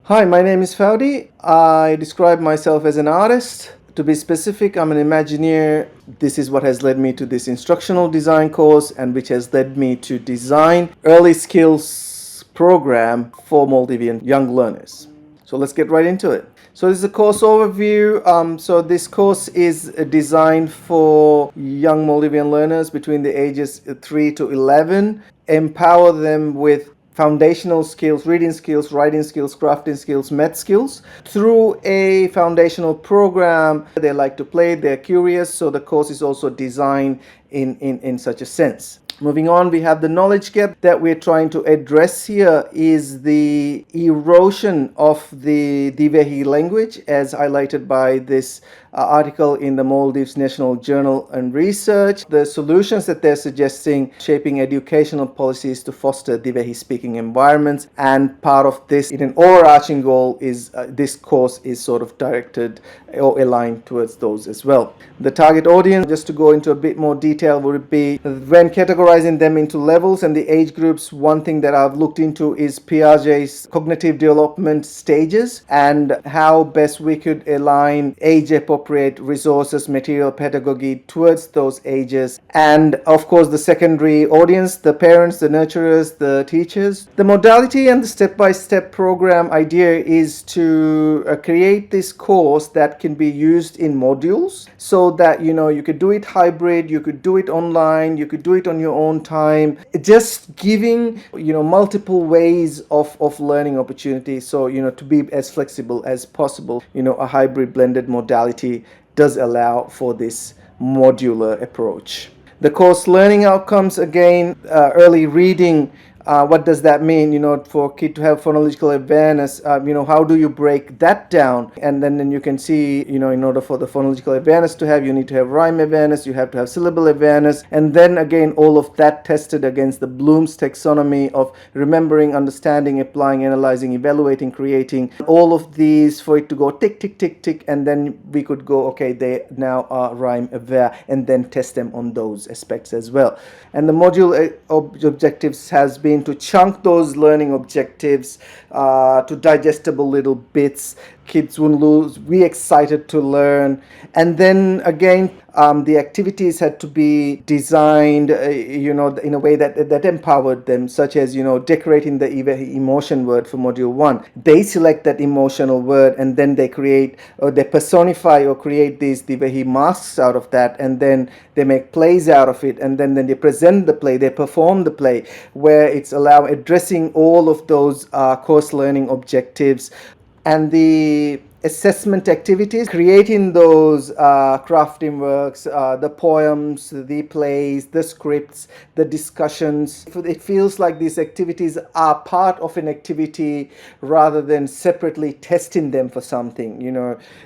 Hi, my name is Faudi. I describe myself as an artist. To be specific, I'm an Imagineer. This is what has led me to this instructional design course and which has led me to design early skills program for Maldivian young learners. So let's get right into it. So this is a course overview. So this course is designed for young Maldivian learners between the ages 3 to 11. Empower them with foundational skills, reading skills, writing skills, crafting skills, math skills through a foundational program. They like to play, they're curious, so the course is also designed in such a sense. Moving on, we have the knowledge gap that we're trying to address here is the erosion of the Divehi language as highlighted by this article in the Maldives National Journal and Research. The solutions that they're suggesting, shaping educational policies to foster Divehi speaking environments, and part of this in an overarching goal is this course is sort of directed or aligned towards those as well. The target audience, just to go into a bit more detail, would be when categorizing them into levels and the age groups. One thing that I've looked into is Piaget's cognitive development stages and how best we could align age appropriate resources, material, pedagogy towards those ages. And of course the secondary audience, the parents, the nurturers, the teachers. The modality and the step-by-step program idea is to create this course that can be used in modules so that you could do it hybrid, you could do it online, you could do it on your own time, just giving multiple ways of learning opportunities. So to be as flexible as possible, a hybrid blended modality does allow for this modular approach. The course learning outcomes, again, early reading. What does that mean? For kid to have phonological awareness, how do you break that down? And then you can see, in order for the phonological awareness to have, you need to have rhyme awareness, you have to have syllable awareness, and then again, all of that tested against the Bloom's taxonomy of remembering, understanding, applying, analyzing, evaluating, creating. All of these for it to go tick, tick, tick, tick, and then we could go, okay, they now are rhyme aware, and then test them on those aspects as well. And the module objectives has been to chunk those learning objectives to digestible little bits. Kids won't lose, be excited to learn. And then again, the activities had to be designed, in a way that empowered them, such as, decorating the emotion word for module 1. They select that emotional word and then they create, or they personify or create these Divehi masks out of that, and then they make plays out of it, and then they present the play, they perform the play, where it's addressing all of those course learning objectives. And the assessment activities, creating those crafting works, the poems, the plays, the scripts, the discussions. It feels like these activities are part of an activity rather than separately testing them for something.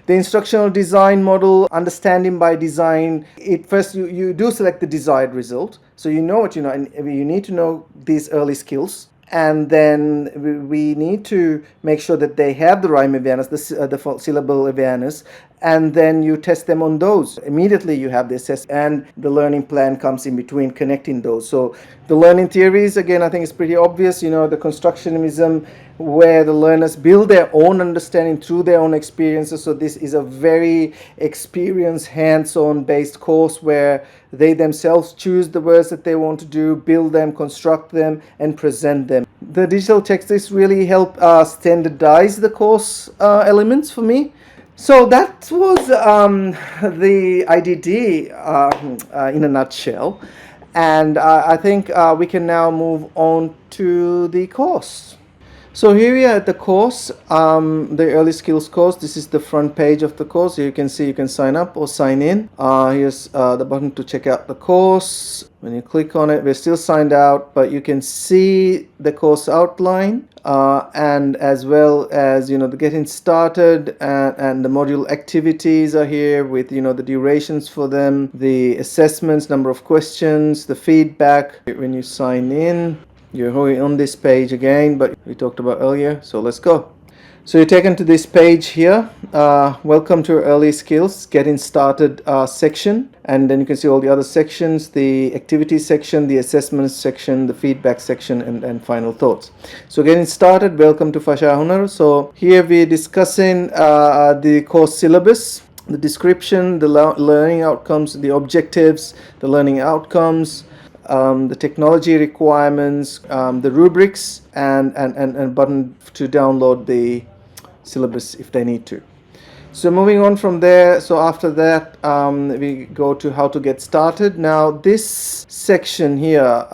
The instructional design model, understanding by design, first you do select the desired result. So what and you need to know these early skills. And then we need to make sure that they have the rhyme awareness, the syllable awareness, and then you test them on those. Immediately you have the assessment, and the learning plan comes in between, connecting those. So the learning theories, again, I think it's pretty obvious, the constructionism, where the learners build their own understanding through their own experiences. So this is a very experienced, hands-on based course where they themselves choose the words that they want to do, build them, construct them, and present them. The digital textbooks really help standardize the course elements for me. So that was the IDD in a nutshell. And I think we can now move on to the course. So here we are at the course, the early skills course. This is the front page of the course. Here you can see you can sign up or sign in. Here's the button to check out the course. When you click on it, we're still signed out, but you can see the course outline and as well as the getting started and the module activities are here with the durations for them, the assessments, number of questions, the feedback when you sign in. You're on this page again, but we talked about earlier, so let's go. So you're taken to this page here. Welcome to Early Skills Getting Started section. And then you can see all the other sections, the activity section, the assessment section, the feedback section, and final thoughts. So getting started, welcome to Fasha Hunar. So here we're discussing the course syllabus, the description, the learning outcomes, the objectives, the learning outcomes, the technology requirements, the rubrics, and button to download the syllabus if they need to. So moving on from there, so after that we go to how to get started. Now this section here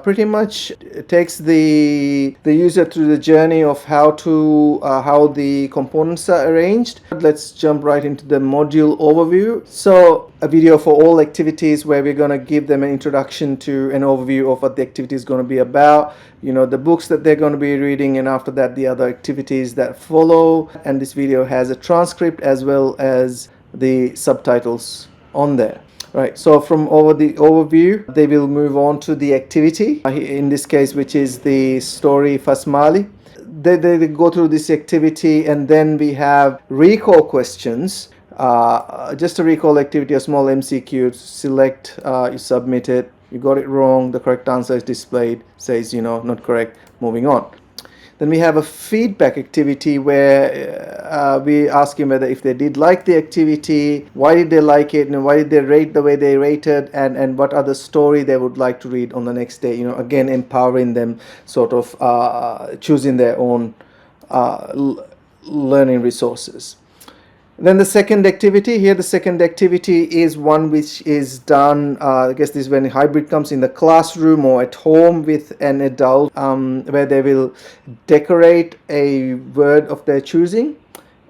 pretty much takes the user through the journey of how the components are arranged. Let's jump right into the module overview. So a video for all activities where we're going to give them an introduction to an overview of what the activity is going to be about, the books that they're going to be reading, and after that the other activities that follow. And this video has a transcript as well as the subtitles on there. Right, so from the overview, they will move on to the activity, in this case, which is the story Fasmali. They go through this activity, and then we have recall questions. Just a recall activity, a small MCQ. Select, you submit it, you got it wrong, the correct answer is displayed, says not correct, moving on. Then we have a feedback activity where we ask him whether if they did like the activity, why did they like it, and why did they rate the way they rated, and what other story they would like to read on the next day. Again, empowering them, sort of choosing their own learning resources. Then the second activity here, the second activity is one which is done, I guess this is when hybrid comes in the classroom or at home with an adult, where they will decorate a word of their choosing.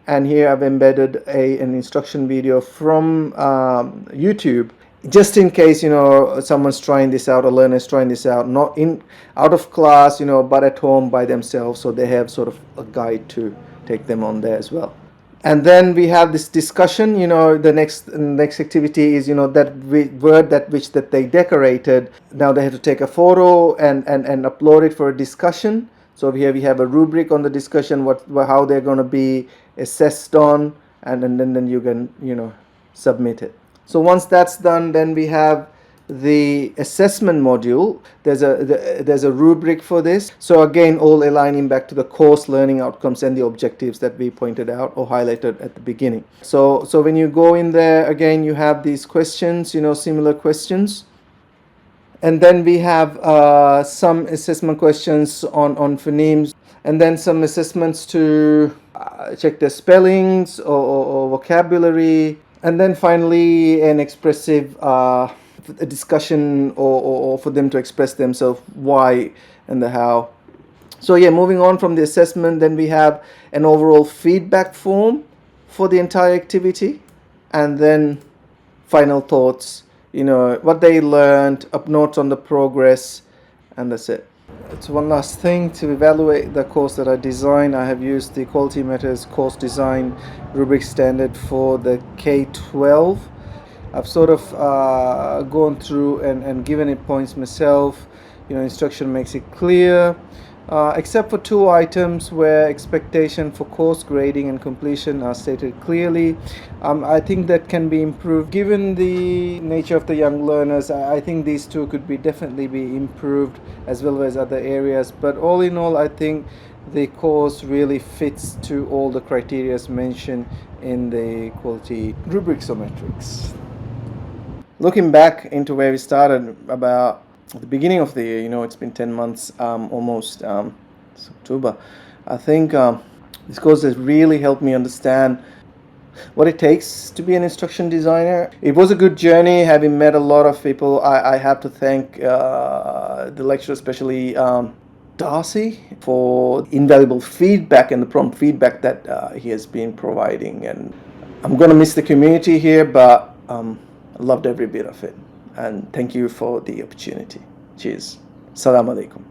And here I've embedded an instruction video from YouTube, just in case someone's trying this out, a learner's trying this out, not out of class, but at home by themselves, so they have sort of a guide to take them on there as well. And then we have this discussion. The next activity is that word that they decorated. Now they have to take a photo and upload it for a discussion. So here we have a rubric on the discussion, how they're going to be assessed on, and then you can submit it. So once that's done, then we have the assessment module. There's a rubric for this. So again, all aligning back to the course learning outcomes and the objectives that we pointed out or highlighted at the beginning. So when you go in there, again, you have these questions, similar questions. And then we have some assessment questions on phonemes, and then some assessments to check their spellings or vocabulary. And then finally an expressive a discussion or for them to express themselves, why and the how. So yeah, moving on from the assessment, then we have an overall feedback form for the entire activity, and then final thoughts, what they learned, up notes on the progress, and that's it. It's one last thing to evaluate the course that I designed. I have used the Quality Matters course design rubric standard for the K-12. I've sort of gone through and given it points myself. Instruction makes it clear, except for 2 items where expectation for course grading and completion are stated clearly. I think that can be improved. Given the nature of the young learners, I think these 2 could definitely be improved, as well as other areas. But all in all, I think the course really fits to all the criteria mentioned in the quality rubrics or metrics. Looking back into where we started about at the beginning of the year, it's been 10 months almost, it's October. I think this course has really helped me understand what it takes to be an instruction designer. It was a good journey, having met a lot of people. I have to thank the lecturer, especially Darcy, for invaluable feedback and the prompt feedback that he has been providing. And I'm going to miss the community here, but I loved every bit of it, and thank you for the opportunity. Cheers. Assalamu alaikum.